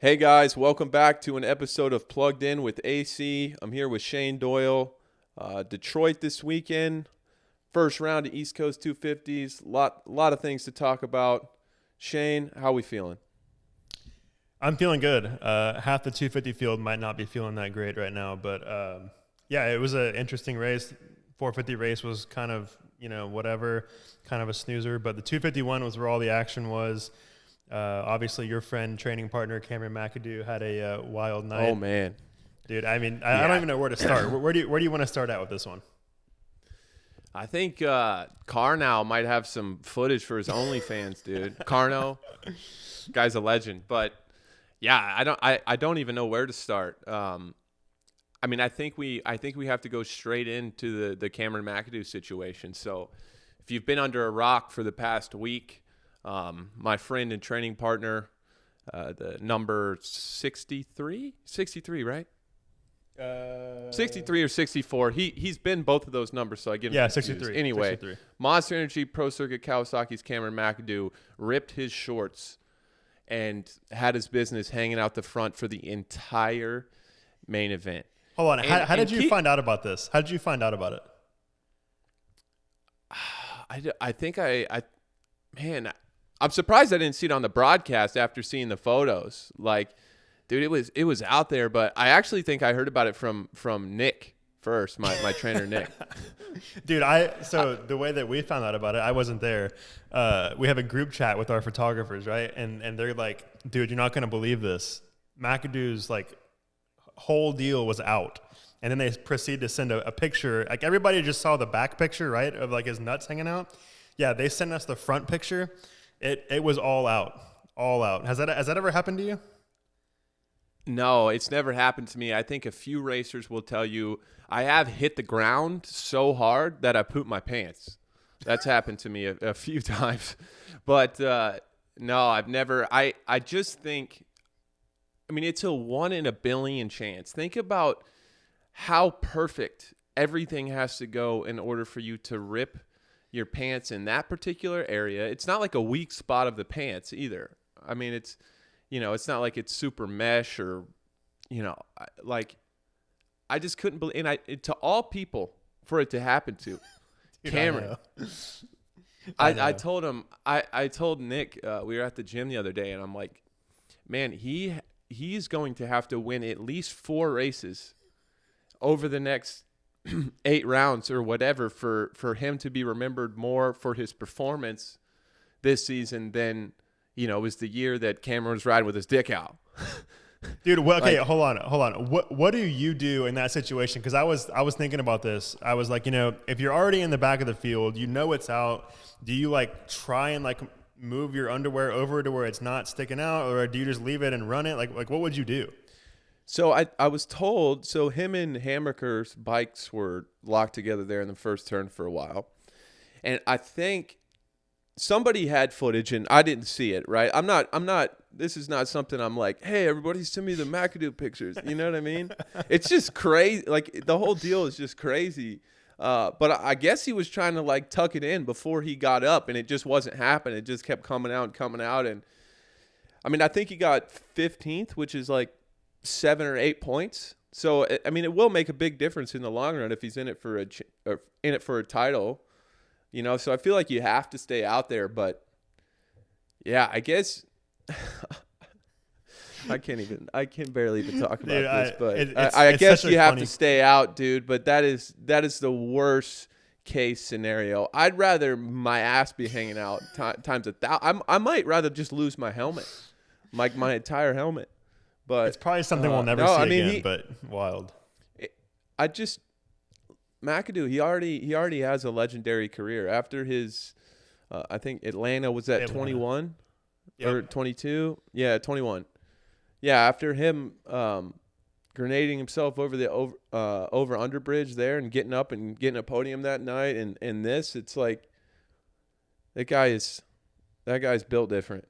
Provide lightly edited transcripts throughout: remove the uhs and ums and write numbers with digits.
Hey guys, welcome back to an episode of Plugged In with AC. I'm here with Shane Doyle. Detroit this weekend, first round of East Coast 250s. Lot of things to talk about. Shane, how we feeling? I'm feeling good. Half the 250 field might not be feeling that great right now, but yeah, it was an interesting race. 450 race was kind of, whatever, kind of a snoozer, but the 251 was where all the action was. Obviously, your friend, training partner, Cameron McAdoo, had a wild night. Oh, man. Dude, I mean, I don't even know where to start. Where do you want to start out with this one? I think Carno might have some footage for his OnlyFans, dude. Carno, guy's a legend. But, yeah, I don't even know where to start. I think we have to go straight into the Cameron McAdoo situation. So if you've been under a rock for the past week, my friend and training partner, the number 63, right? 63 or 64. He's been both of those numbers, so I get him confused. 63. Anyway, 63. Monster Energy Pro Circuit Kawasaki's Cameron McAdoo ripped his shorts and had his business hanging out the front for the entire main event. Hold on. How did you find out about this? How did you find out about it? I think I'm surprised I didn't see it on the broadcast after seeing the photos. Like, dude, it was out there, but I actually think I heard about it from Nick first, my trainer Nick. Dude, so the way that we found out about it, I wasn't there. We have a group chat with our photographers, right? And they're like, dude, you're not going to believe this. McAdoo's like whole deal was out. And then they proceed to send a picture. Like everybody just saw the back picture, right? Of like his nuts hanging out. Yeah, they sent us the front picture. It was all out. Has that ever happened to you? No, it's never happened to me. I think a few racers will tell you I have hit the ground so hard that I pooped my pants. That's happened to me a few times. But no, I've never. I just think, it's a 1 in a billion chance. Think about how perfect everything has to go in order for you to rip your pants in that particular area. It's not like a weak spot of the pants either. It's, it's not like it's super mesh or, I just couldn't believe, and to all people for it to happen to Dude, Cameron. I told him, I told Nick, we were at the gym the other day, and I'm like, man, he's going to have to win at least 4 races over the next 8 rounds or whatever for him to be remembered more for his performance this season than, was the year that Cameron was riding with his dick out. Dude, okay, hold on. What do you do in that situation? Because I was thinking about this. I was like, if you're already in the back of the field, it's out. Do you like try and like move your underwear over to where it's not sticking out, or do you just leave it and run it? Like what would you do? So I was told, him and Hammerker's bikes were locked together there in the first turn for a while. And I think somebody had footage and I didn't see it, right? This is not something I'm like, hey, everybody send me the McAdoo pictures. You know what I mean? It's just crazy. Like the whole deal is just crazy. But I guess he was trying to like tuck it in before he got up and it just wasn't happening. It just kept coming out. And I think he got 15th, which is like 7 or 8 points. So it will make a big difference in the long run if he's in it for a title, So I feel like you have to stay out there, but yeah, I guess I can barely even talk about this, but I guess you have to stay out, dude. But that is the worst case scenario. I'd rather my ass be hanging out times 1,000. I might rather just lose my helmet, like my entire helmet. But it's probably something we'll never see again, but wild. McAdoo, he already has a legendary career after his, I think Atlanta was at 21 or 22. Yeah, 21. Yeah, after him grenading himself over the over under bridge there and getting up and getting a podium that night, and this, it's like that guy's built different.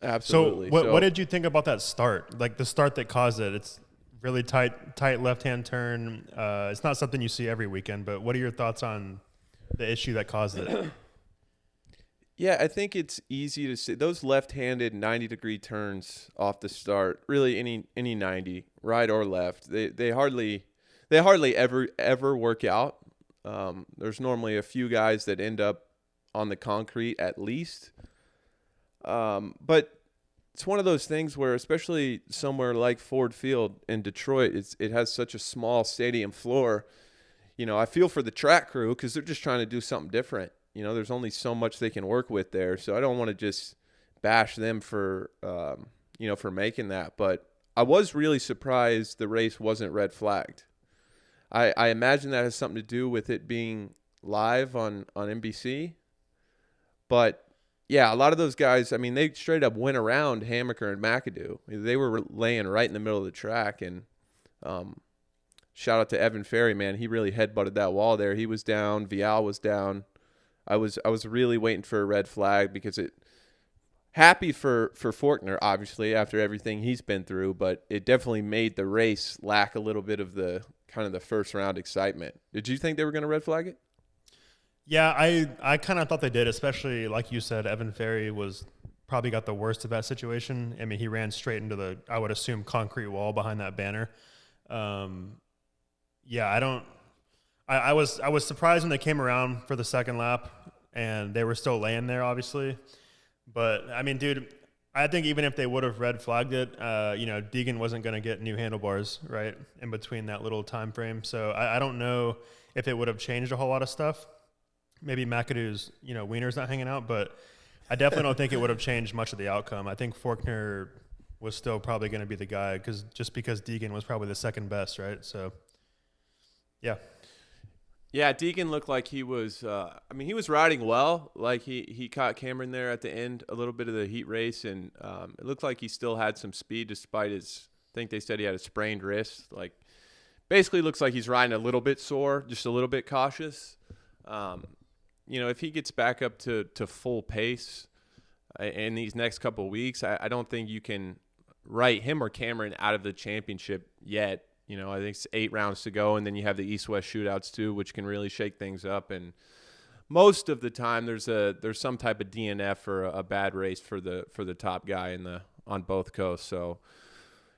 Absolutely. So what did you think about that start? Like the start that caused it? It's really tight left-hand turn. It's not something you see every weekend, but what are your thoughts on the issue that caused it? Yeah, I think it's easy to see those left-handed 90-degree turns off the start. Really, any 90, right or left, they hardly ever work out. There's normally a few guys that end up on the concrete at least. But it's one of those things where, especially somewhere like Ford Field in Detroit, it has such a small stadium floor. I feel for the track crew because they're just trying to do something different. There's only so much they can work with there. So I don't want to just bash them for making that. But I was really surprised the race wasn't red flagged. I imagine that has something to do with it being live on NBC. But yeah, a lot of those guys, I mean, they straight up went around Hammaker and McAdoo. They were laying right in the middle of the track. And shout out to Evan Ferry, man. He really headbutted that wall there. He was down. Vial was down. I was really waiting for a red flag because happy for Forkner, obviously, after everything he's been through, but it definitely made the race lack a little bit of the kind of the first round excitement. Did you think they were going to red flag it? Yeah, I kind of thought they did, especially like you said, Evan Ferry was probably got the worst of that situation. I mean, he ran straight into the, I would assume, concrete wall behind that banner. Yeah, I was surprised when they came around for the second lap and they were still laying there, obviously. But I mean, dude, I think even if they would have red flagged it, Deegan wasn't going to get new handlebars right in between that little time frame. So I don't know if it would have changed a whole lot of stuff. Maybe McAdoo's wiener's not hanging out, but I definitely don't think it would have changed much of the outcome. I think Forkner was still probably going to be the guy because Deegan was probably the second best, right? So yeah. Yeah, Deegan looked like he was he was riding well. Like he caught Cameron there at the end, a little bit of the heat race, and it looked like he still had some speed despite his, I think they said he had a sprained wrist. Like, basically looks like he's riding a little bit sore, just a little bit cautious. If he gets back up to full pace in these next couple of weeks, I don't think you can write him or Cameron out of the championship yet. I think it's 8 rounds to go, and then you have the East-West shootouts too, which can really shake things up. And most of the time, there's some type of DNF or a bad race for the top guy on both coasts. So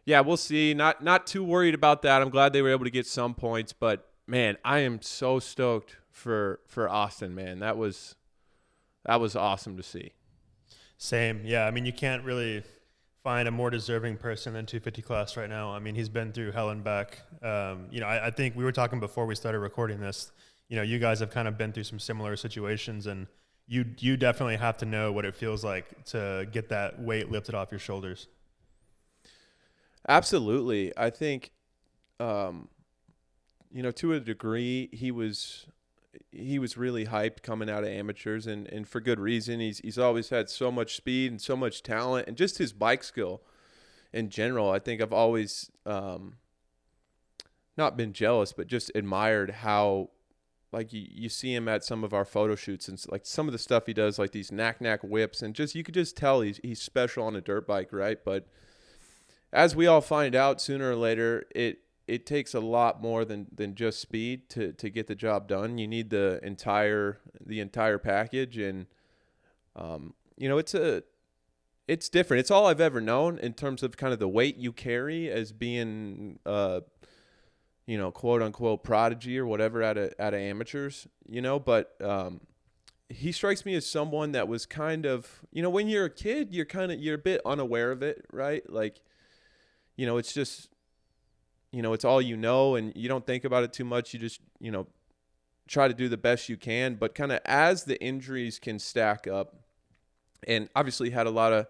yeah, we'll see. Not too worried about that. I'm glad they were able to get some points, but man, I am so stoked for Austin, man. That was awesome to see. Same. Yeah, I mean, you can't really find a more deserving person than 250 class right now. I mean, he's been through hell and back. I think we were talking before we started recording this. You guys have kind of been through some similar situations, and you definitely have to know what it feels like to get that weight lifted off your shoulders. Absolutely. I think, to a degree, he was really hyped coming out of amateurs, and for good reason. He's always had so much speed and so much talent, and just his bike skill in general. I think I've always not been jealous, but just admired how, like, you see him at some of our photo shoots, and like some of the stuff he does, like these knack whips, and just you could just tell he's special on a dirt bike, right? But as we all find out sooner or later, it takes a lot more than just speed to get the job done. You need the entire package, and it's different. It's all I've ever known in terms of kind of the weight you carry as being quote unquote prodigy or whatever out of amateurs, but he strikes me as someone that was kind of, when you're a kid, you're a bit unaware of it, right? Like, it's just, it's all and you don't think about it too much. You just, try to do the best you can. But kind of as the injuries can stack up, and obviously he's had a lot of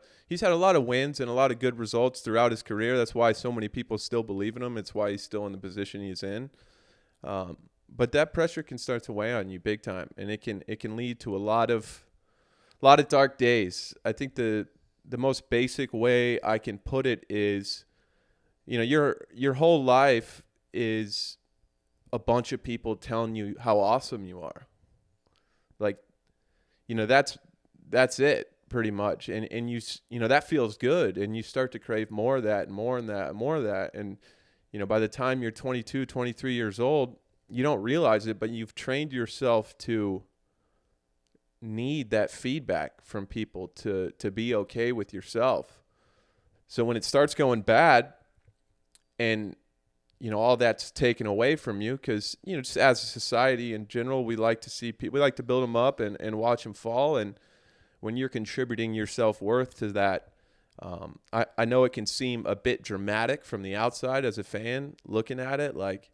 wins and a lot of good results throughout his career. That's why so many people still believe in him. It's why he's still in the position he's in. But that pressure can start to weigh on you big time, and it can lead to a lot of dark days. I think the most basic way I can put it is, your whole life is a bunch of people telling you how awesome you are. Like, that's it pretty much. And you that feels good, and you start to crave more of that and more and that and more of that. And, by the time you're 22, 23 years old, you don't realize it, but you've trained yourself to need that feedback from people to be okay with yourself. So when it starts going bad and, all that's taken away from you, because, just as a society in general, we like to see people, we like to build them up and watch them fall. And when you're contributing your self-worth to that, I know it can seem a bit dramatic from the outside as a fan looking at it, like,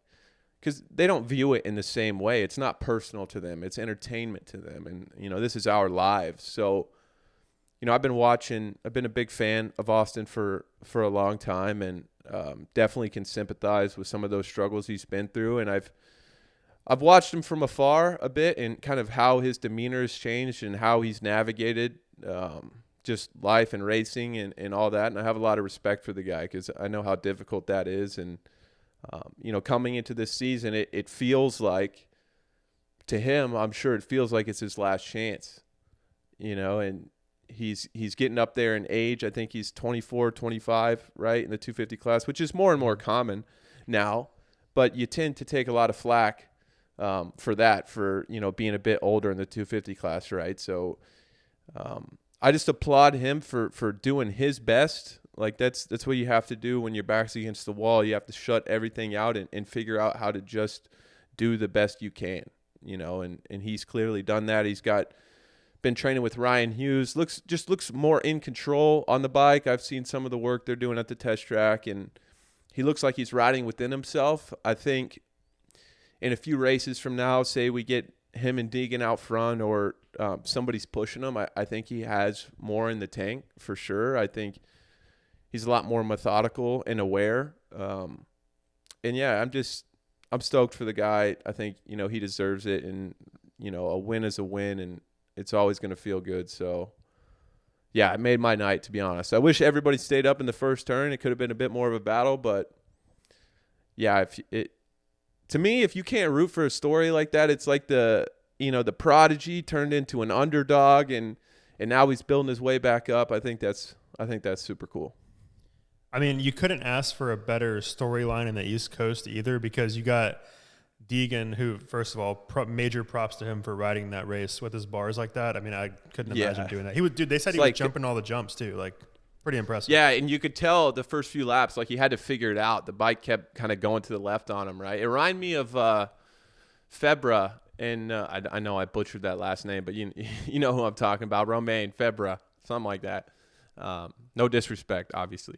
because they don't view it in the same way. It's not personal to them. It's entertainment to them. And, this is our lives. So, I've been a big fan of Austin for a long time, and definitely can sympathize with some of those struggles he's been through. And I've watched him from afar a bit and kind of how his demeanor has changed and how he's navigated just life and racing and all that. And I have a lot of respect for the guy because I know how difficult that is. And, coming into this season, it feels like, to him, I'm sure it feels like it's his last chance, and he's getting up there in age. I think he's 24, 25, right, in the 250 class, which is more and more common now. But you tend to take a lot of flack for that, for, being a bit older in the 250 class, right? So I just applaud him for doing his best. Like, that's what you have to do when your back's against the wall. You have to shut everything out and figure out how to just do the best you can, and he's clearly done that. He's been training with Ryan Hughes. Looks more in control on the bike. I've seen some of the work they're doing at the test track, and he looks like he's riding within himself. I think in a few races from now, say we get him and Deegan out front, or somebody's pushing him, I think he has more in the tank for sure. I think he's a lot more methodical and aware. And yeah, I'm stoked for the guy. I think, he deserves it, and, a win is a win, and it's always going to feel good. So yeah, it made my night, to be honest. I wish everybody stayed up in the first turn. It could have been a bit more of a battle, but yeah, to me, if you can't root for a story like that, it's like the prodigy turned into an underdog, and now he's building his way back up. I think that's super cool. I mean, you couldn't ask for a better storyline in the East Coast either, because you got Deegan, who, first of all, major props to him for riding that race with his bars like that. I mean, I couldn't imagine doing that. They said he was jumping all the jumps too. Like, pretty impressive. Yeah, and you could tell the first few laps, like, he had to figure it out. The bike kept kind of going to the left on him, right? It reminded me of Febra, and I know I butchered that last name, but you know who I'm talking about, Romain Febra, something like that. No disrespect, obviously.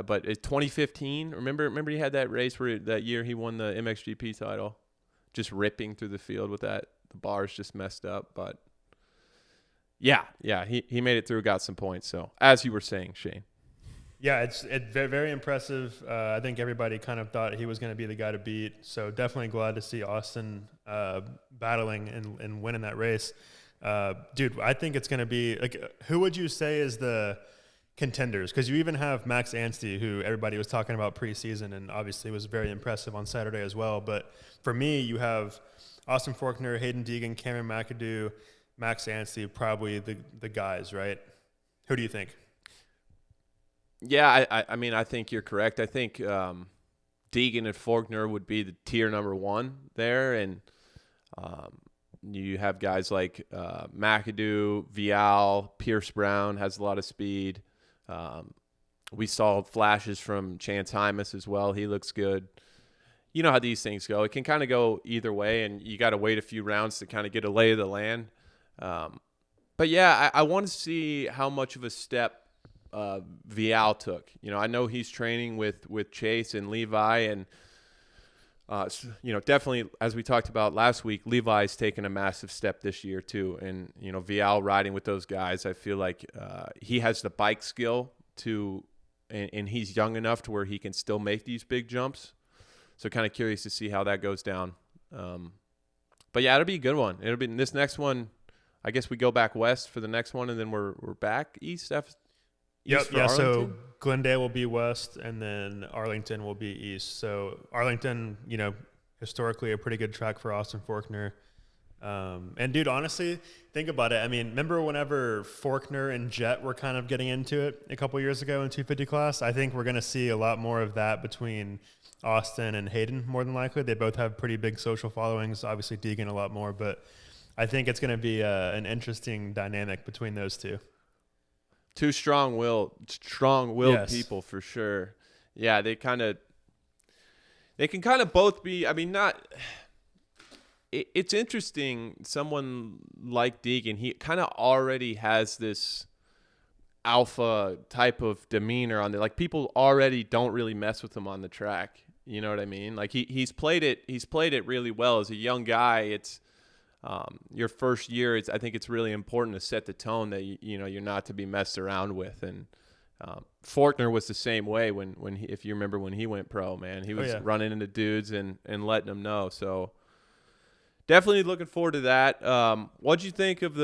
But it's 2015. Remember he had that race where that year he won the MXGP title, just ripping through the field with that. The bars just messed up, but yeah, he made it through, got some points. So as you were saying, Shane. Yeah, it's very, very impressive. I think everybody kind of thought he was going to be the guy to beat. So definitely glad to see Austin battling and winning that race. Dude, I think it's going to be like, who would you say is the contenders? Because you even have Max Anstey, who everybody was talking about preseason and obviously was very impressive on Saturday as well. But for me, you have Austin Forkner, Hayden Deegan, Cameron McAdoo, Max Anstey, probably the guys, right? Who do you think? Yeah, I mean, I think you're correct. I think Deegan and Forkner would be the tier number one there. And you have guys like McAdoo, Vial, Pierce Brown has a lot of speed. We saw flashes from Chance Hymas as well. He looks good. You know how these things go. It can kind of go either way, and you got to wait a few rounds to kind of get a lay of the land. But yeah, I want to see how much of a step Vial took. I know he's training with Chase and Levi, and definitely, as we talked about last week, Levi's taken a massive step this year too. And Vial riding with those guys, I feel like he has the bike skill and he's young enough to where he can still make these big jumps. So kind of curious to see how that goes down. But yeah, it'll be a good one. It'll be this next one. I guess we go back west for the next one, and then we're back east. Yep. Yeah. So Glendale will be west, and then Arlington will be east. So Arlington, historically a pretty good track for Austin Forkner. And dude, honestly, think about it. I mean, remember whenever Forkner and Jett were kind of getting into it a couple years ago in 250 class? I think we're going to see a lot more of that between Austin and Hayden, more than likely. They both have pretty big social followings. Obviously, Deegan a lot more, but I think it's going to be an interesting dynamic between those two. Two strong-willed Yes. people for sure. Yeah, they can kind of both be. I mean, not. It's interesting. Someone like Deegan, he kind of already has this alpha type of demeanor on there. Like people already don't really mess with him on the track. You know what I mean? Like he's played it really well as a young guy. It's your first year. I think it's really important to set the tone that you're not to be messed around with. And Forkner was the same way when he, if you remember when he went pro, man, he was running into dudes and letting them know. So definitely looking forward to that. What'd you think of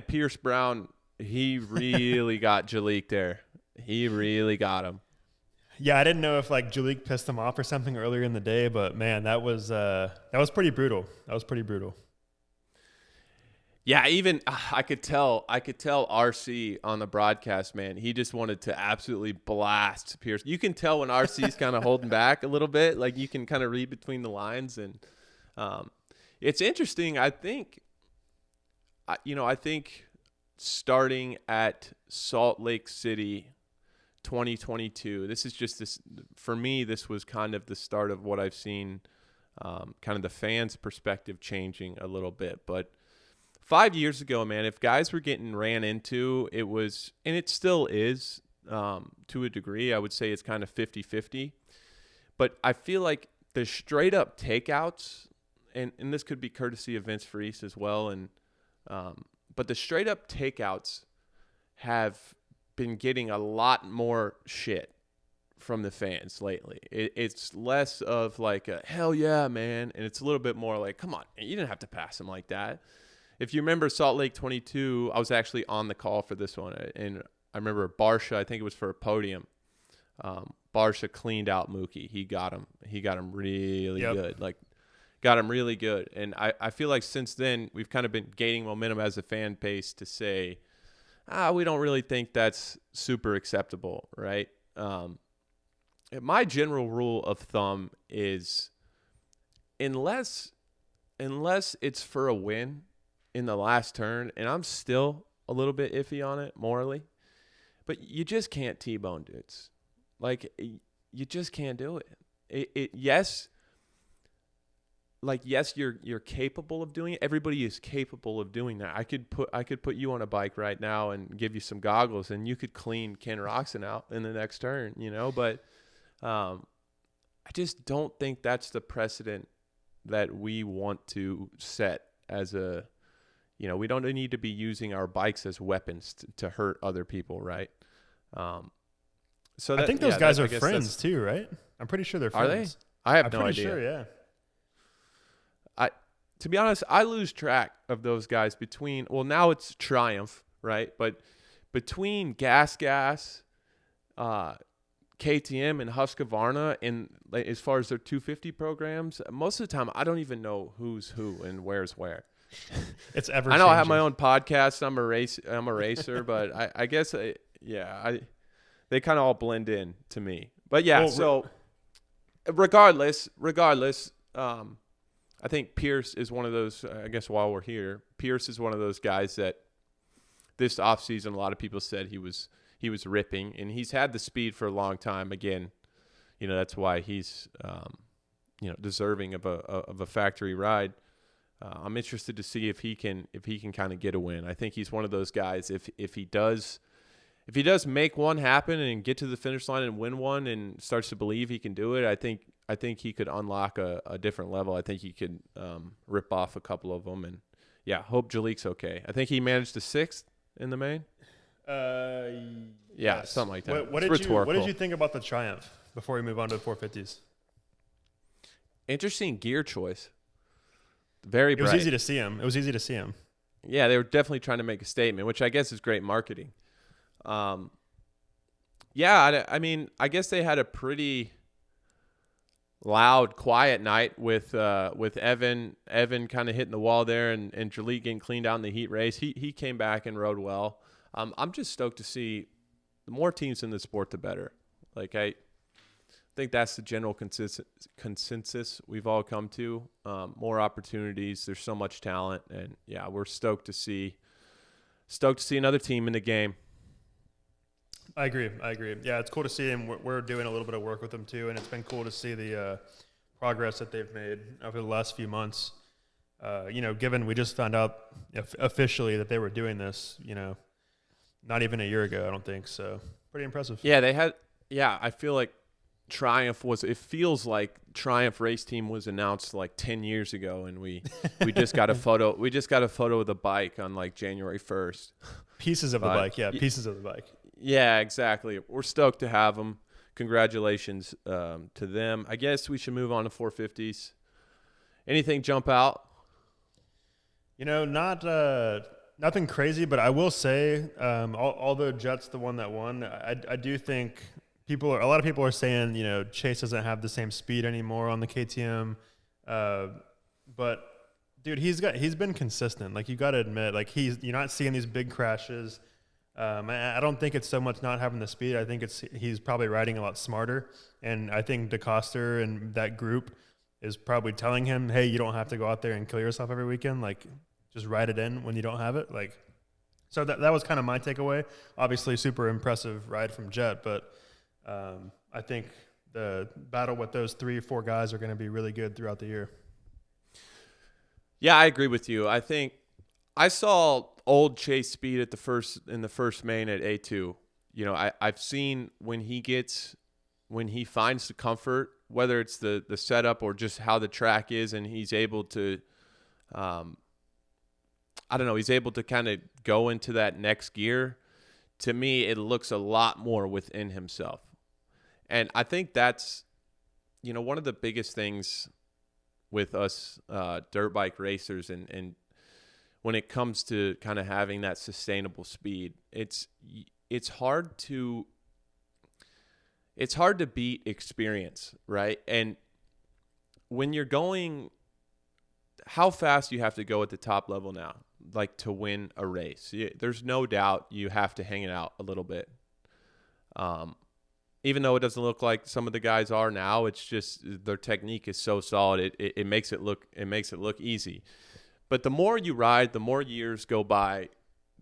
Pierce Brown? He really got Jalik there. He really got him. Yeah, I didn't know if like Jalik pissed him off or something earlier in the day, but man, that was pretty brutal. That was pretty brutal. Yeah, even I could tell RC on the broadcast, man. He just wanted to absolutely blast Pierce. You can tell when RC's kind of holding back a little bit, like you can kind of read between the lines, and it's interesting. I think starting at Salt Lake City 2022, for me, this was kind of the start of what I've seen, kind of the fans' perspective changing a little bit. But 5 years ago, man, if guys were getting ran into, it was, and it still is to a degree, I would say it's kind of 50-50. But I feel like the straight up takeouts, and this could be courtesy of Vince Freese as well, and but the straight up takeouts have been getting a lot more shit from the fans lately. It's less of like a hell yeah, man, and it's a little bit more like, come on, you didn't have to pass him like that. If you remember Salt Lake 22, I was actually on the call for this one, and I remember Barsha, I think it was for a podium. Barsha cleaned out Mookie. He got him really good. Like, got him really good. And I feel like since then, we've kind of been gaining momentum as a fan base to say, we don't really think that's super acceptable, right? My general rule of thumb is unless it's for a win in the last turn, and I'm still a little bit iffy on it morally, but you just can't T-bone dudes. Like, you just can't do it. Yes, you're capable of doing it. Everybody is capable of doing that. I could put you on a bike right now and give you some goggles, and you could clean Ken Roczen out in the next turn, But I just don't think that's the precedent that we want to set as a, we don't need to be using our bikes as weapons to hurt other people, right? So I think those guys are friends too, right? I'm pretty sure they're friends. Are they? I have no idea. I'm pretty sure, yeah. To be honest, I lose track of those guys now it's Triumph, right? But between Gas, KTM and Husqvarna, and as far as their 250 programs, most of the time I don't even know who's who and where's where. It's ever. I know I have my own podcast. I'm a racer, but I guess they kind of all blend in to me. But yeah, so regardless, I think Pierce is one of those, I guess while we're here, Pierce is one of those guys that this offseason a lot of people said he was ripping, and he's had the speed for a long time. Again, that's why he's deserving of a factory ride. I'm interested to see if he can kind of get a win. I think he's one of those guys, if he does make one happen and get to the finish line and win one and starts to believe he can do it, I think he could unlock a different level. I think he could rip off a couple of them. And, yeah, hope Jalik's okay. I think he managed the 6th in the main. Yeah, something like that. What did you think about the Triumph before we move on to the 450s? Interesting gear choice. Very bright. It was easy to see him. Yeah, they were definitely trying to make a statement, which I guess is great marketing. Yeah, I mean, I guess they had a pretty loud, quiet night with Evan kind of hitting the wall there, and Jalik getting cleaned out in the heat race. He came back and rode well. I'm just stoked to see the more teams in the sport, the better. Like think that's the general consensus we've all come to. More opportunities. There's so much talent, and yeah, we're stoked to see another team in the game. I agree. Yeah, it's cool to see him. We're doing a little bit of work with them too, and it's been cool to see the progress that they've made over the last few months. Given we just found out officially that they were doing this, not even a year ago, I don't think. So pretty impressive. Yeah, I feel like it feels like Triumph Race Team was announced like 10 years ago, and we just got a photo. We just got a photo of the bike on like January 1st. Pieces of the bike. Yeah, pieces of the bike. Yeah, exactly. We're stoked to have them. Congratulations to them. I guess we should move on to 450s. Anything jump out? Nothing crazy, but I will say, although Jett's the one that won, I do think a lot of people are saying, Chase doesn't have the same speed anymore on the KTM. But dude, he's been consistent. Like, you got to admit, like, you're not seeing these big crashes. I don't think it's so much not having the speed. I think he's probably riding a lot smarter. And I think DeCoster and that group is probably telling him, hey, you don't have to go out there and kill yourself every weekend. Like, just ride it in when you don't have it. Like, so that was kind of my takeaway. Obviously, super impressive ride from Jett, but I think the battle with those 3 or 4 guys are going to be really good throughout the year. Yeah, I agree with you. I think I saw old Chase speed in the first main at A2. I've seen when he finds the comfort, whether it's the setup or just how the track is, and he's able to he's able to kind of go into that next gear. To me, it looks a lot more within himself. And I think that's, one of the biggest things with us dirt bike racers and when it comes to kind of having that sustainable speed, it's hard to beat experience, right? And when you're going, how fast you have to go at the top level now, like to win a race. There's no doubt you have to hang it out a little bit. Even though it doesn't look like some of the guys are now, it's just their technique is so solid. It makes it look easy. But the more you ride, the more years go by,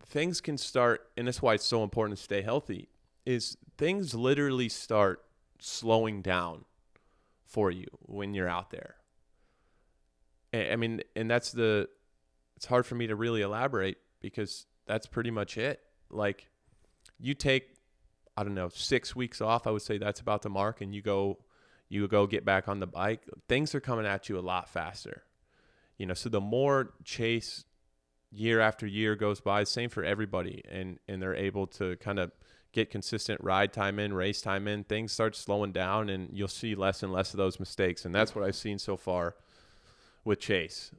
things can start, and that's why it's so important to stay healthy, is things literally start slowing down for you when you're out there. I mean, and it's hard for me to really elaborate because that's pretty much it. Like, you take, 6 weeks off, I would say that's about the mark, and you go get back on the bike, things are coming at you a lot faster. So the more Chase year after year goes by, same for everybody, and they're able to kind of get consistent ride time in, race time in, things start slowing down, and you'll see less and less of those mistakes. And that's what I've seen so far with Chase.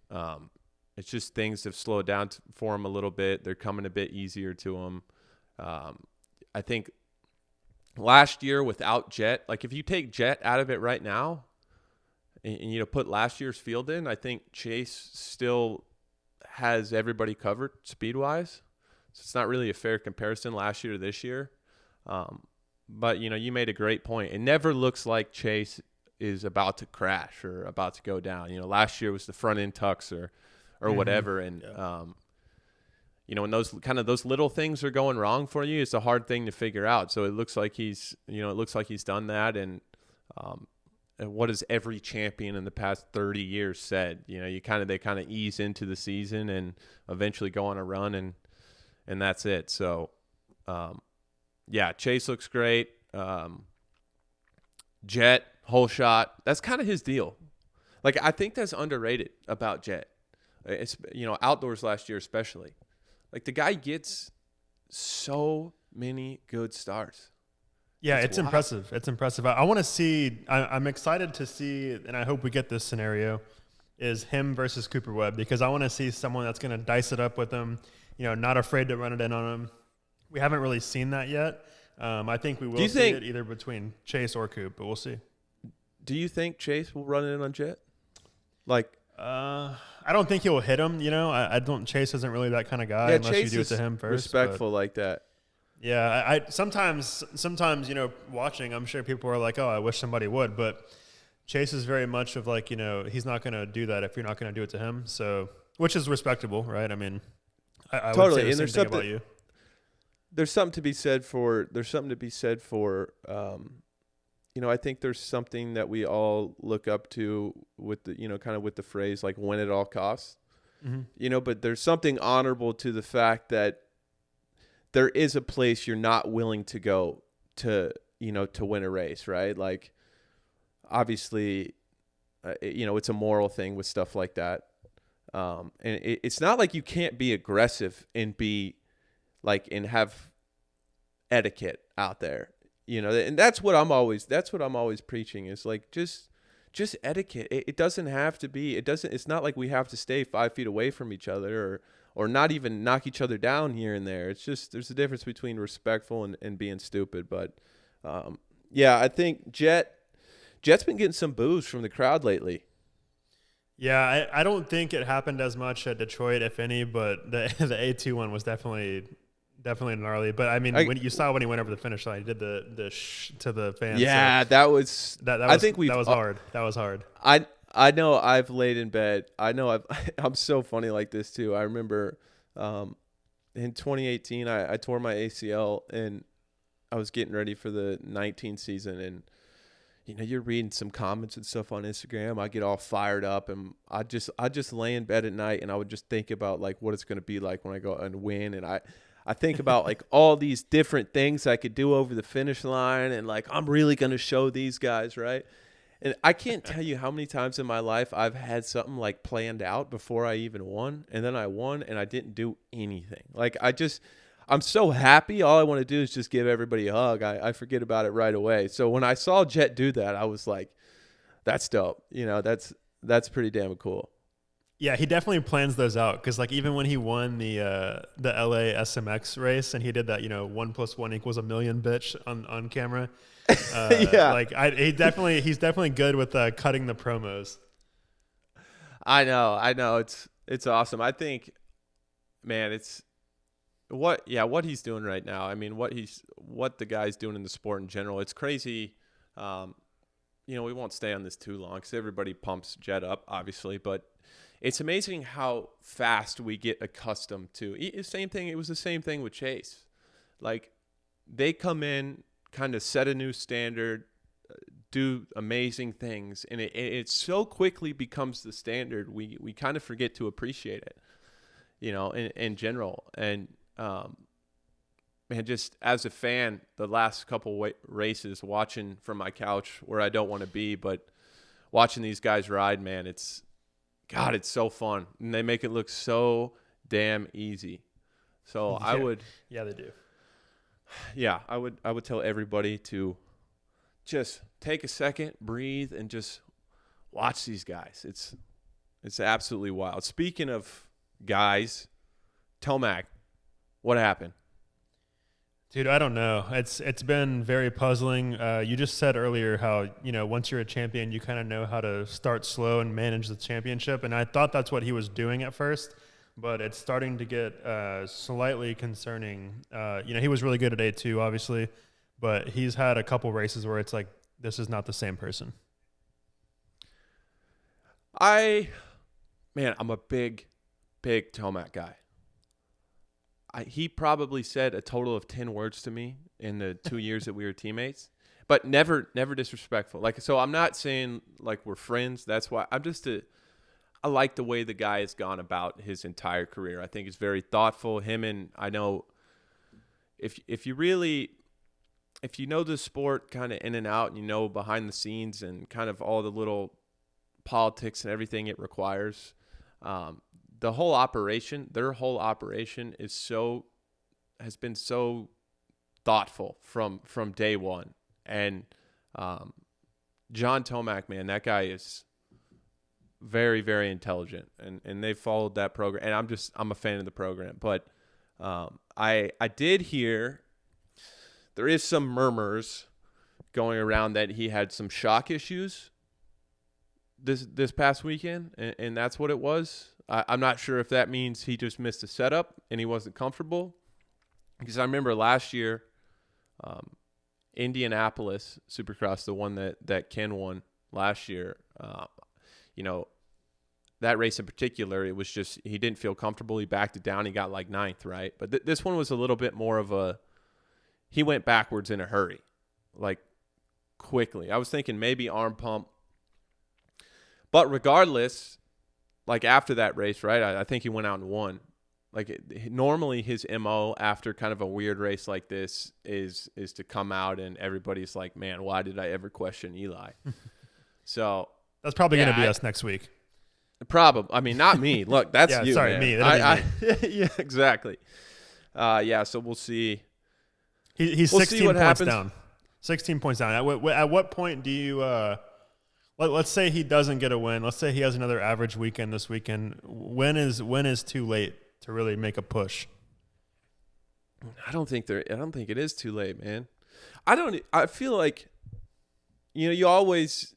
It's just things have slowed down for him a little bit. They're coming a bit easier to him. I think last year without Jett, like if you take Jett out of it right now and put last year's field in, I think Chase still has everybody covered speed-wise. So it's not really a fair comparison last year to this year. But, you made a great point. It never looks like Chase is about to crash or about to go down. Last year was the front end tucks or whatever. And, when those little things are going wrong for you, it's a hard thing to figure out. So it looks like he's done that. And what has every champion in the past 30 years said? They kind of ease into the season and eventually go on a run, and that's it. So, Chase looks great. Jett, whole shot. That's kind of his deal. Like, I think that's underrated about Jett. It's, outdoors last year especially. Like, the guy gets so many good starts. Yeah, it's impressive. It's impressive. I want to see – I'm excited to see, and I hope we get this scenario, is him versus Cooper Webb, because I want to see someone that's going to dice it up with him, not afraid to run it in on him. We haven't really seen that yet. I think we will see it either between Chase or Coop, but we'll see. Do you think Chase will run it in on Jett? Like – I don't think he'll hit him. I don't – Chase isn't really that kind of guy unless Chase you do it to him first. Respectful like that. Yeah, I sometimes watching, I'm sure people are like, oh, I wish somebody would, but Chase is very much of like, he's not going to do that if you're not going to do it to him. So, which is respectable, right? I mean, I would say Totally. the And same thing about you. there's something to be said for I think there's something that we all look up to with the, kind of with the phrase like win at all costs, but there's something honorable to the fact that there is a place you're not willing to go to, to win a race, right? Like obviously, it's a moral thing with stuff like that. And it's not like you can't be aggressive and be like, and have etiquette out there, and that's what I'm always preaching is like, just etiquette. It doesn't have to be, it's not like we have to stay 5 feet away from each other or not even knock each other down here and there. It's just, there's a difference between respectful and being stupid. But yeah, I think Jett's been getting some boos from the crowd lately. Yeah, I don't think it happened as much at Detroit, if any, but the A2 one was definitely gnarly. But I mean, when you saw when he went over the finish line, he did the shh to the fans. Yeah, so that was. I think that was hard. That was hard. I know I've laid in bed. I know I'm so funny like this too. I remember in 2018 I tore my ACL and I was getting ready for the 19 season, and you're reading some comments and stuff on Instagram. I get all fired up, and I just lay in bed at night and I would just think about like what it's going to be like when I go and win, and I think about like all these different things I could do over the finish line, and like I'm really going to show these guys, right? And I can't tell you how many times in my life I've had something like planned out before I even won, and then I won and I didn't do anything. Like I'm so happy. All I want to do is just give everybody a hug. I forget about it right away. So when I saw Jett do that, I was like, that's dope. That's pretty damn cool. Yeah, he definitely plans those out because, like, even when he won the LA SMX race and he did that, 1 + 1 = 1,000,000 bitch on camera. Yeah, like he's definitely good with cutting the promos. I know. It's awesome. I think, man, it's what he's doing right now. I mean, what the guy's doing in the sport in general. It's crazy. We won't stay on this too long because everybody pumps Jett up, obviously, but it's amazing how fast we get accustomed to same thing. It was the same thing with Chase. Like they come in, kind of set a new standard, do amazing things, and it so quickly becomes the standard. We kind of forget to appreciate it, in general. And man, just as a fan, the last couple races, watching from my couch where I don't want to be, but watching these guys ride, man, it's so fun, and they make it look so damn easy. So Yeah, they do. Yeah, I would tell everybody to just take a second, breathe, and just watch these guys. It's absolutely wild. Speaking of guys, Tomac, what happened? Dude, I don't know. It's been very puzzling. You just said earlier how, once you're a champion, you kind of know how to start slow and manage the championship. And I thought that's what he was doing at first, but it's starting to get slightly concerning. He was really good at A2, obviously, but he's had a couple races where it's like, this is not the same person. I'm a big Tomac guy. He probably said a total of 10 words to me in the 2 years that we were teammates, but never disrespectful. Like, so I'm not saying like we're friends. That's why I like the way the guy has gone about his entire career. I think it's very thoughtful. I know if you know the sport kind of in and out, and behind the scenes and kind of all the little politics and everything it requires, their whole operation has been so thoughtful from day one. And John Tomac, man, that guy is very, very intelligent, and they followed that program. And I'm a fan of the program. But I did hear there is some murmurs going around that he had some shock issues this past weekend, and that's what it was. I'm not sure if that means he just missed a setup and he wasn't comfortable, Because I remember last year, Indianapolis Supercross, the one that Ken won last year, that race in particular, it was just he didn't feel comfortable. He backed it down. He got like 9th, right? But this one was a little bit more of he went backwards in a hurry, like quickly. I was thinking maybe arm pump. But regardless, like after that race, right, I think he went out and won. Like normally his MO after kind of a weird race like this is to come out and everybody's like, man, why did I ever question Eli? So that's probably going to be us next week. Probably. I mean, not me. Look, that's you. Sorry, man. me. Yeah, exactly. So we'll see. He's 16 points down. 16 points down. At what point do you let's say he doesn't get a win. Let's say he has another average weekend this weekend. When is too late to really make a push? I don't think it is too late, man. I feel like you always,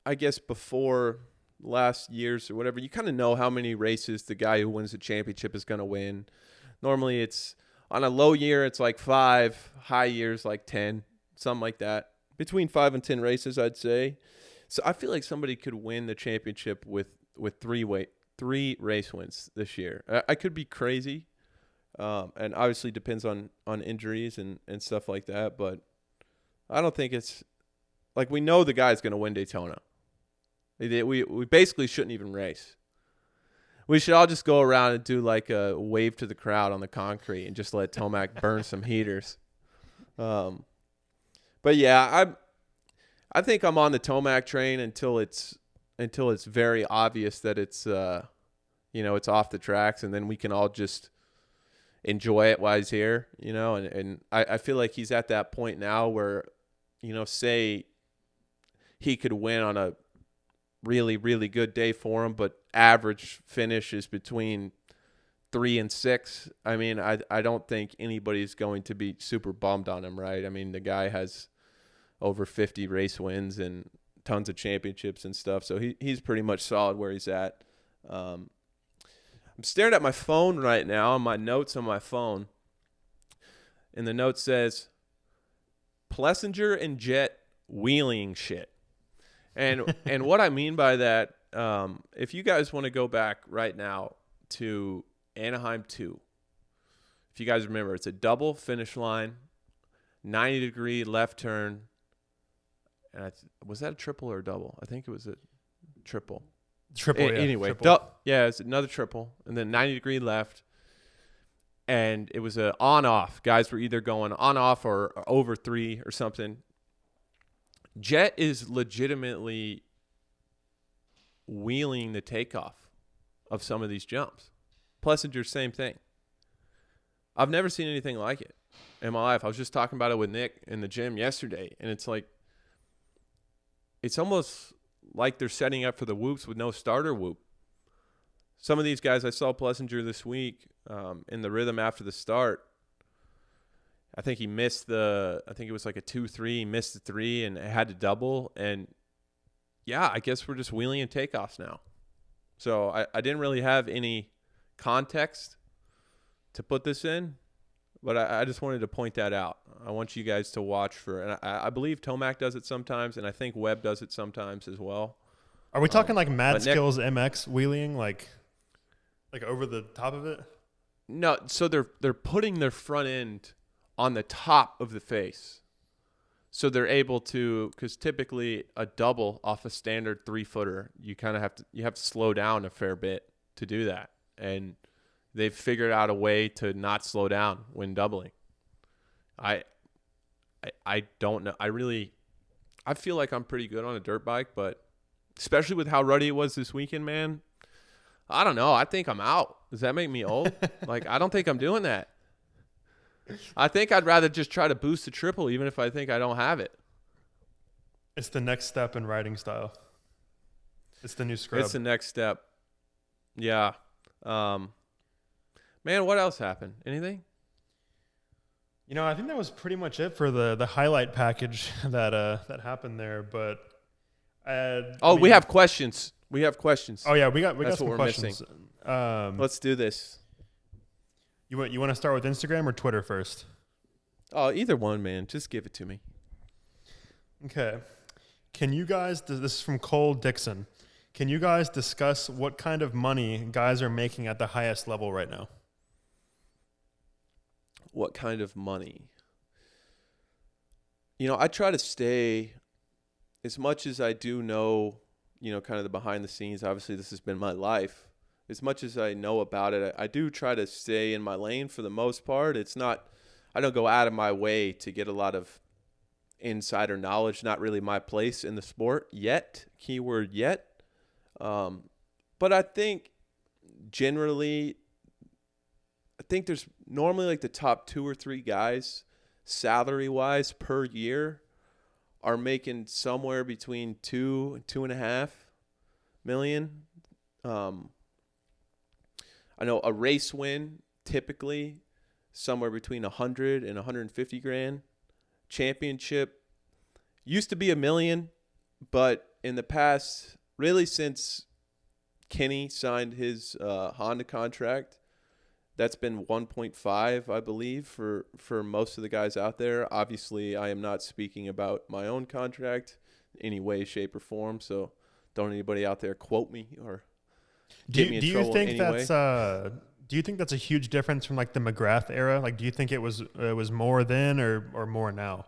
I guess before last year's or whatever, you kind of know how many races the guy who wins the championship is going to win. Normally it's on a low year, it's like 5, high years like 10, something like that. Between 5 and 10 races, I'd say. So I feel like somebody could win the championship with 3 race wins this year. I could be crazy, and obviously depends on injuries and stuff like that. But I don't think it's like we know the guy's going to win Daytona. We basically shouldn't even race. We should all just go around and do like a wave to the crowd on the concrete and just let Tomac burn some heaters. But yeah, I think I'm on the Tomac train until it's very obvious that it's it's off the tracks, and then we can all just enjoy it while he's here, and I feel like he's at that point now where, say he could win on a really, really good day for him, but average finish is between 3 and 6. I mean, I don't think anybody's going to be super bummed on him, right? I mean, the guy has over 50 race wins and tons of championships and stuff, so he's pretty much solid where he's at. I'm staring at my phone right now, on my notes on my phone, and the note says, Plessinger and Jett wheeling shit. And what I mean by that, if you guys want to go back right now to Anaheim 2, if you guys remember, it's a double finish line, 90-degree left turn. And was that a triple or a double? I think it was a triple. Triple, yeah. Anyway, triple. It's another triple, and then 90-degree left. And it was a on-off. Guys were either going on-off or over 3 or something. Jett is legitimately wheeling the takeoff of some of these jumps. Plessinger, same thing. I've never seen anything like it in my life. I was just talking about it with Nick in the gym yesterday, and it's like, it's almost like they're setting up for the whoops with no starter whoop. Some of these guys, I saw Plessinger this week in the rhythm after the start. I think he missed I think it was like a 2-3. He missed the 3 and had to double. And, yeah, I guess we're just wheeling and takeoffs now. So I didn't really have any context to put this in, but I just wanted to point that out. I want you guys to watch for, and I believe Tomac does it sometimes, and I think Webb does it sometimes as well. Are we talking like Mad Skills MX wheeling, like over the top of it? No, so they're putting their front end on the top of the face. So they're able to, because typically a double off a standard 3-footer, you kind of have to slow down a fair bit to do that. And they've figured out a way to not slow down when doubling. I don't know. I feel like I'm pretty good on a dirt bike, but especially with how ruddy it was this weekend, man, I don't know. I think I'm out. Does that make me old? Like, I don't think I'm doing that. I think I'd rather just try to boost the triple, even if I think I don't have it. It's the next step in riding style. It's the new scrub. It's the next step. Yeah. Man, what else happened? Anything? I think that was pretty much it for the highlight package that happened there. But we have questions. We have questions. Oh yeah, we got That's some what we're questions. missing. Let's do this. You want to start with Instagram or Twitter first? Oh, either one, man. Just give it to me. Okay. Can you guys, this is from Cole Dixon, can you guys discuss what kind of money guys are making at the highest level right now? What kind of money? I try to stay, as much as I do know, kind of the behind the scenes. Obviously, this has been my life. As much as I know about it, I do try to stay in my lane for the most part. I don't go out of my way to get a lot of insider knowledge. Not really my place in the sport yet. Keyword yet. But I think generally, there's normally like the top 2 or 3 guys, salary wise per year, are making somewhere between 2 and 2.5 million. I know a race win typically somewhere between 100 and 150 grand. Championship used to be $1 million, but in the past, really since Kenny signed his Honda contract, that's been 1.5, I believe, for most of the guys out there. Obviously, I am not speaking about my own contract in any way, shape, or form, so don't anybody out there quote me or get me in trouble in any way. Do you think that's a huge difference from like the McGrath era? Like, do you think it was more then or more now,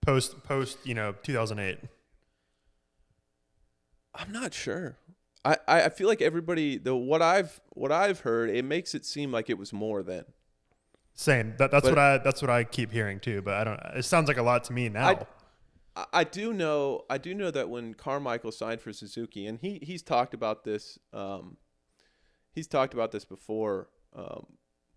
post 2008? I'm not sure. I feel like everybody, what I've heard, it makes it seem like it was more then. Same. That's what I keep hearing too. But I don't. It sounds like a lot to me now. I do know that when Carmichael signed for Suzuki, and he's talked about this. He's talked about this before.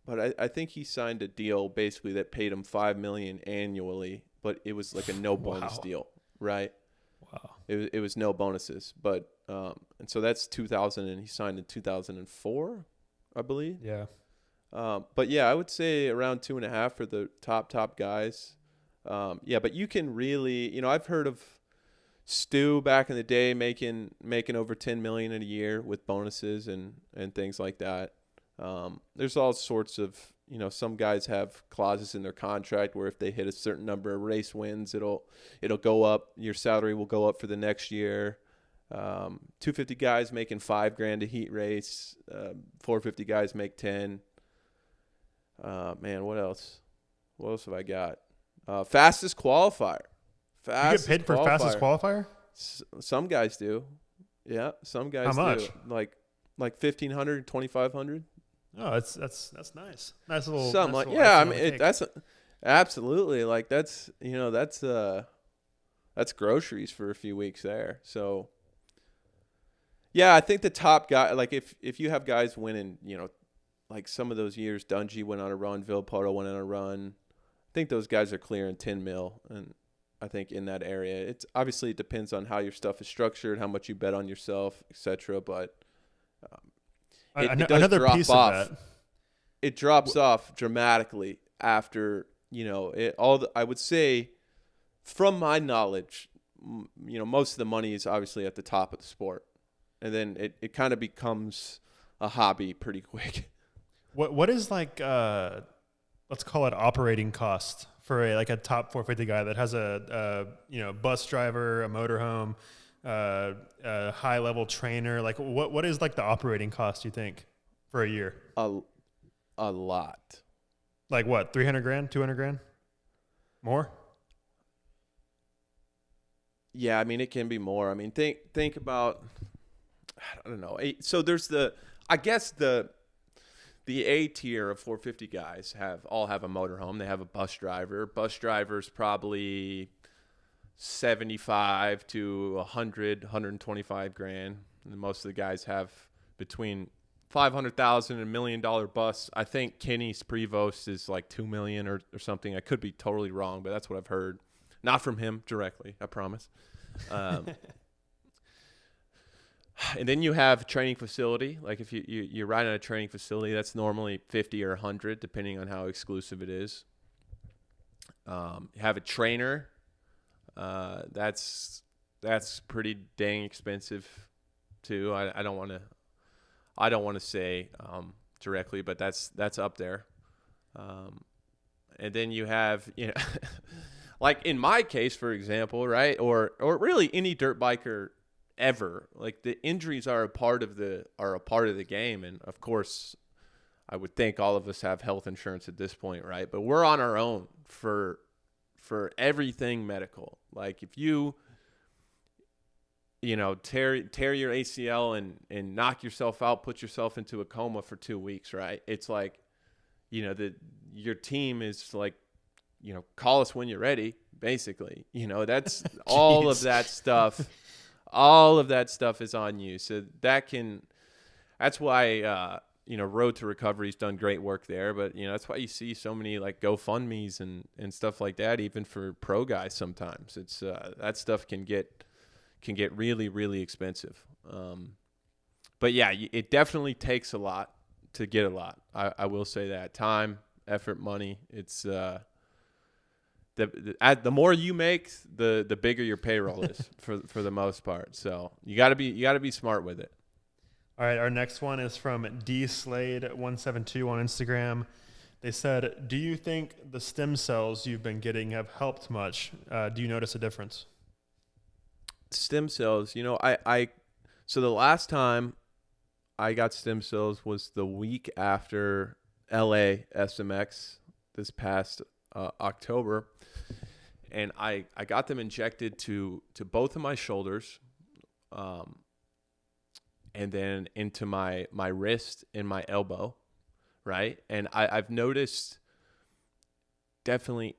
But I think he signed a deal basically that paid him $5 million annually, but it was like a no bonus deal, right? Wow. It was no bonuses, but and so that's 2000, and he signed in 2004, I believe. Yeah. But yeah, I would say around 2.5 for the top guys. Yeah, but you can really, I've heard of Stu back in the day making over 10 million in a year with bonuses and things like that. There's all sorts of, some guys have clauses in their contract where if they hit a certain number of race wins, it'll go up. Your salary will go up for the next year. 250 guys making $5,000 a heat race. 450 guys make 10. Man, what else? What else have I got? Fastest qualifier. You get paid for fastest qualifier? Some guys do. Yeah, some guys do. How much? Like 1,500, 2,500. Oh, that's nice. Nice little. Something like, yeah. I mean, that's absolutely like that's groceries for a few weeks there. So, yeah, I think the top guy, like if you have guys winning, like some of those years, Dungy went on a run, Villeparo went on a run. I think those guys are clearing 10 mil, and I think in that area, it's obviously it depends on how your stuff is structured, how much you bet on yourself, etc. But it does another drop piece off. of that. It drops off dramatically after I would say, from my knowledge, most of the money is obviously at the top of the sport, and then it kind of becomes a hobby pretty quick. What is like let's call it operating cost for a top 450 guy that has a bus driver, a motorhome, a high level trainer? Like what is like the operating cost, you think, for a year? A lot. Like what, 300 grand, 200 grand? More? Yeah, I mean it can be more. I mean think about, I don't know. So there's the A tier of 450 guys all have a motorhome. They have a bus driver. Bus driver's probably 75 to 100, 125 grand. And most of the guys have between 500,000 and $1 million bus. I think Kenny's Prevost is like 2 million or something. I could be totally wrong, but that's what I've heard. Not from him directly, I promise. And then you have a training facility. Like if you ride on a training facility, that's normally 50 or 100, depending on how exclusive it is. You have a trainer. That's pretty dang expensive too. I don't want to say directly, but that's up there. And then you have, like in my case, for example, right, or really any dirt biker ever, like the injuries are a part of the game, and of course, I would think all of us have health insurance at this point, right? But we're on our own for everything medical. Like if you tear your ACL and knock yourself out, put yourself into a coma for 2 weeks, right? It's like, your team is like, call us when you're ready, basically. That's all of that stuff. All of that stuff is on you. So that's why, Road to Recovery's done great work there. But, that's why you see so many like GoFundMe's and stuff like that, even for pro guys sometimes. It's that stuff can get really, really expensive. But yeah, it definitely takes a lot to get a lot. I will say that. Time, effort, money. It's the more you make, the bigger your payroll is for the most part. So you gotta be smart with it. All right, our next one is from DSlade172 on Instagram. They said, "Do you think the stem cells you've been getting have helped much? Do you notice a difference?" Stem cells, so the last time I got stem cells was the week after LA SMX this past October, and I got them injected to both of my shoulders, and then into my wrist and my elbow, right? And I've noticed definitely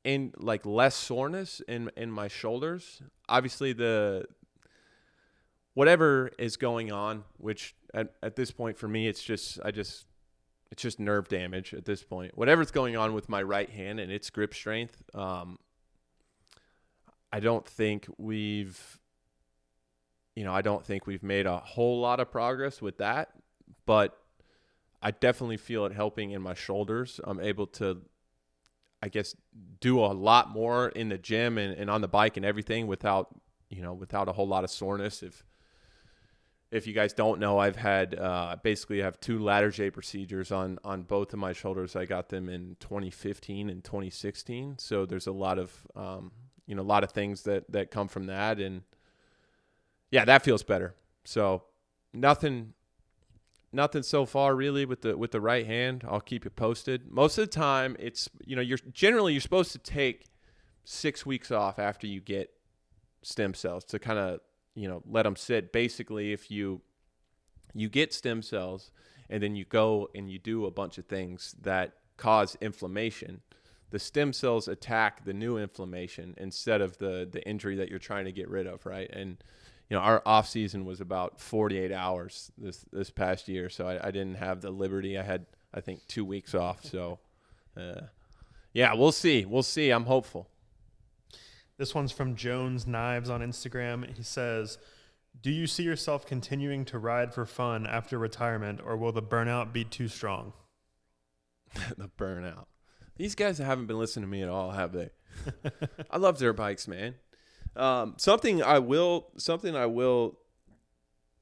in like less soreness in my shoulders. Obviously whatever is going on, which at this point for me, it's just nerve damage at this point. Whatever's going on with my right hand and its grip strength, I don't think we've made a whole lot of progress with that, but I definitely feel it helping in my shoulders. I'm able to, I guess, do a lot more in the gym and on the bike and everything without a whole lot of soreness. If you guys don't know, I've had basically I have 2 ladder J procedures on both of my shoulders. I got them in 2015 and 2016. So there's a lot of things that come from that, and yeah, that feels better. So nothing so far really with the right hand. I'll keep you posted. Most of the time, it's you're supposed to take 6 weeks off after you get stem cells to kind of let them sit. Basically, if you get stem cells and then you go and you do a bunch of things that cause inflammation, the stem cells attack the new inflammation instead of the injury that you're trying to get rid of, right? And our off season was about 48 hours this past year, so I didn't have the liberty. I had, I think, 2 weeks off. So, yeah, we'll see. I'm hopeful. This one's from Jones Knives on Instagram. He says, "Do you see yourself continuing to ride for fun after retirement, or will the burnout be too strong?" The burnout. These guys haven't been listening to me at all, have they? I love dirt bikes, man. Something I will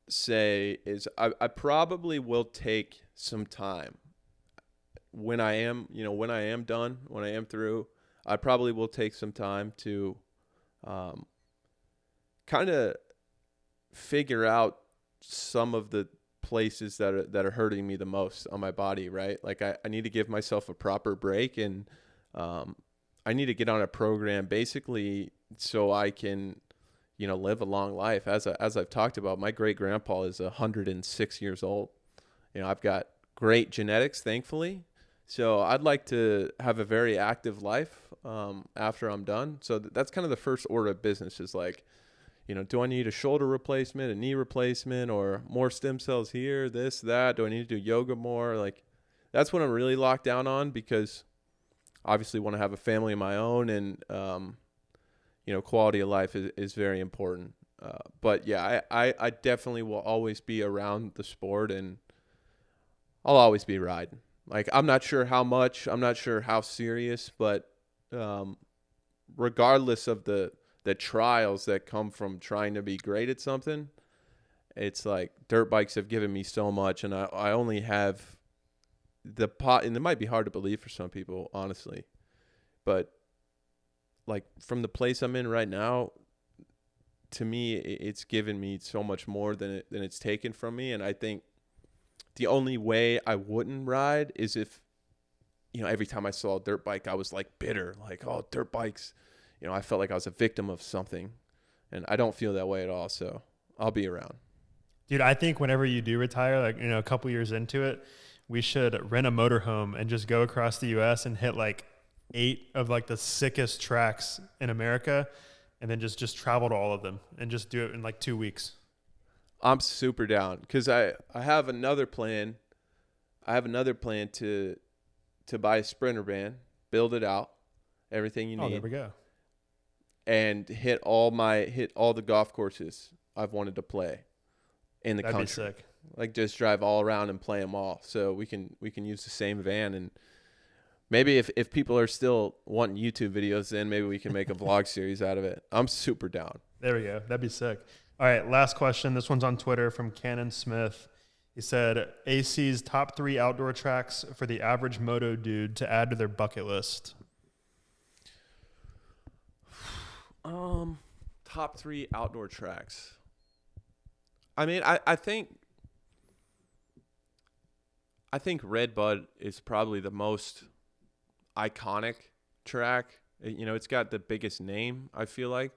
say is I probably will take some time when I am done, when I am through. I probably will take some time to kind of figure out some of the places that are hurting me the most on my body, right? Like I need to give myself a proper break, and I need to get on a program basically so I can, live a long life. As I've talked about, my great grandpa is 106 years old. I've got great genetics, thankfully. So I'd like to have a very active life after I'm done. So that's kind of the first order of business is like, do I need a shoulder replacement, a knee replacement, or more stem cells here, this, that? Do I need to do yoga more? Like, that's what I'm really locked down on, because obviously want to have a family of my own, and, quality of life is very important. But yeah, I definitely will always be around the sport, and I'll always be riding. Like, I'm not sure how much, I'm not sure how serious, but regardless of the trials that come from trying to be great at something, it's like dirt bikes have given me so much, and I only have and it might be hard to believe for some people, honestly, but like from the place I'm in right now, to me, it's given me so much more than it's taken from me. And I think the only way I wouldn't ride is if, every time I saw a dirt bike, I was like bitter, like, oh, dirt bikes. I felt like I was a victim of something, and I don't feel that way at all. So I'll be around. Dude, I think whenever you do retire, like, a couple years into it, we should rent a motorhome and just go across the U.S. and hit like 8 of like the sickest tracks in America, and then just travel to all of them and just do it in like 2 weeks. I'm super down because I have another plan. I have another plan to buy a Sprinter van, build it out, everything you need. Oh, there we go. And hit all the golf courses I've wanted to play in the country. That'd be sick. Like just drive all around and play them all. So we can use the same van, and maybe if people are still wanting YouTube videos, then maybe we can make a vlog series out of it. I'm super down. There we go. That'd be sick. All right, last question. This one's on Twitter from Cannon Smith. He said, AC's top 3 outdoor tracks for the average moto dude to add to their bucket list. Top 3 outdoor tracks. I mean, I think Red Bud is probably the most iconic track. It's got the biggest name, I feel like.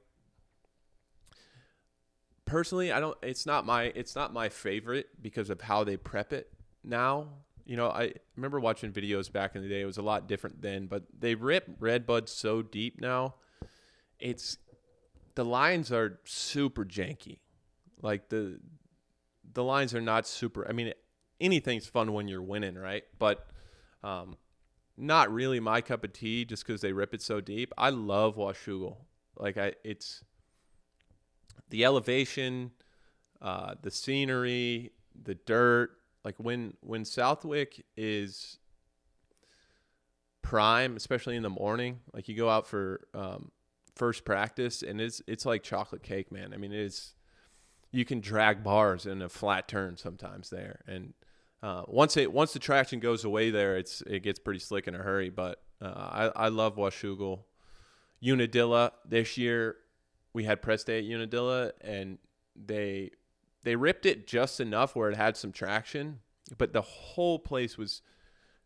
Personally, it's not my favorite because of how they prep it now. I remember watching videos back in the day. It was a lot different then, but they rip Red Bud so deep now. The lines are super janky. Like the lines are not super. I mean, anything's fun when you're winning, right? But not really my cup of tea just because they rip it so deep. I love Washougal. Like it's the elevation, the scenery, the dirt. Like when Southwick is prime, especially in the morning, like you go out for first practice and it's like chocolate cake, man. I mean, you can drag bars in a flat turn sometimes there. And once the traction goes away there, it gets pretty slick in a hurry. But I love Washougal. Unadilla this year, we had press day at Unadilla, and they ripped it just enough where it had some traction, but the whole place was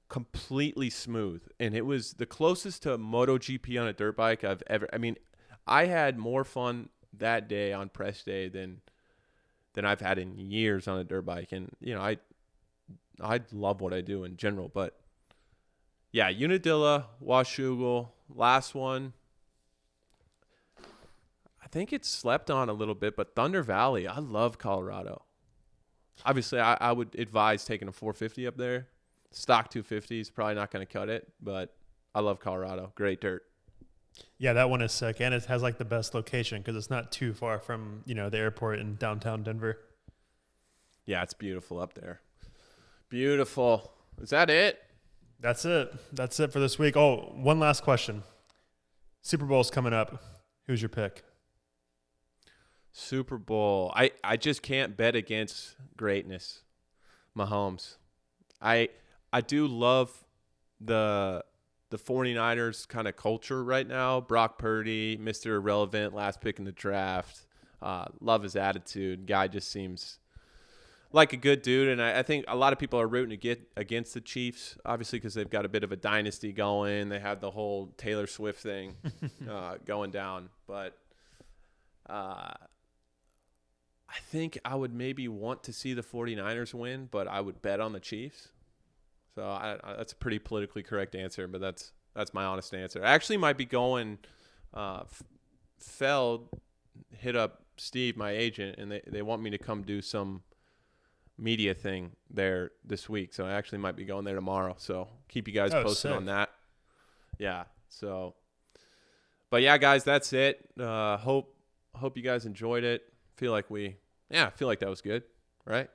completely smooth, and it was the closest to MotoGP on a dirt bike I've ever. I mean, I had more fun that day on press day than I've had in years on a dirt bike, and I love what I do in general, but yeah, Unadilla, Washougal, last one. I think it's slept on a little bit, but Thunder Valley, I love Colorado. Obviously, I would advise taking a 450 up there. Stock 250 is probably not going to cut it, but I love Colorado. Great dirt. Yeah, that one is sick, and it has like the best location because it's not too far from the airport in downtown Denver. Yeah, it's beautiful up there. Beautiful. Is that it? That's it. That's it for this week. Oh, one last question. Super Bowl's coming up. Who's your pick? Super Bowl. I just can't bet against greatness. Mahomes. I do love the 49ers kind of culture right now. Brock Purdy, Mr. Irrelevant, last pick in the draft. Love his attitude. Guy just seems like a good dude, and I think a lot of people are rooting to get against the Chiefs, obviously because they've got a bit of a dynasty going. They have the whole Taylor Swift thing going down. But I think I would maybe want to see the 49ers win, but I would bet on the Chiefs. So that's a pretty politically correct answer, but that's my honest answer. I actually might be going Feld hit up Steve, my agent, and they want me to come do some media thing there this week. So I actually might be going there tomorrow. So keep you guys posted on that. Yeah. So, but yeah, guys, that's it. Hope you guys enjoyed it. I feel like that was good, right?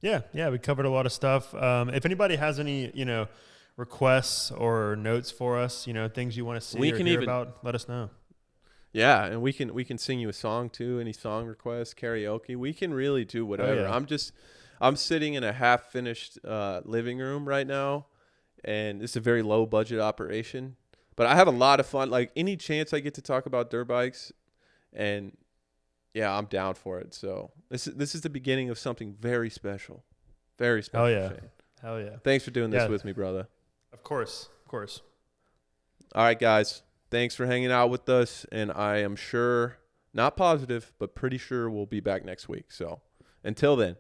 Yeah, we covered a lot of stuff. If anybody has any, requests or notes for us, things you want to see or hear about, let us know. Yeah, and we can sing you a song too. Any song requests, karaoke, we can really do whatever. Oh, yeah. I'm sitting in a half-finished living room right now, and it's a very low budget operation. But I have a lot of fun. Like any chance I get to talk about dirt bikes, and yeah, I'm down for it. So this is the beginning of something very special, very special. Hell yeah, Shane. hell yeah. Thanks for doing this with me, brother. Of course, of course. All right, guys. Thanks for hanging out with us, and I am sure, not positive, but pretty sure we'll be back next week. So until then.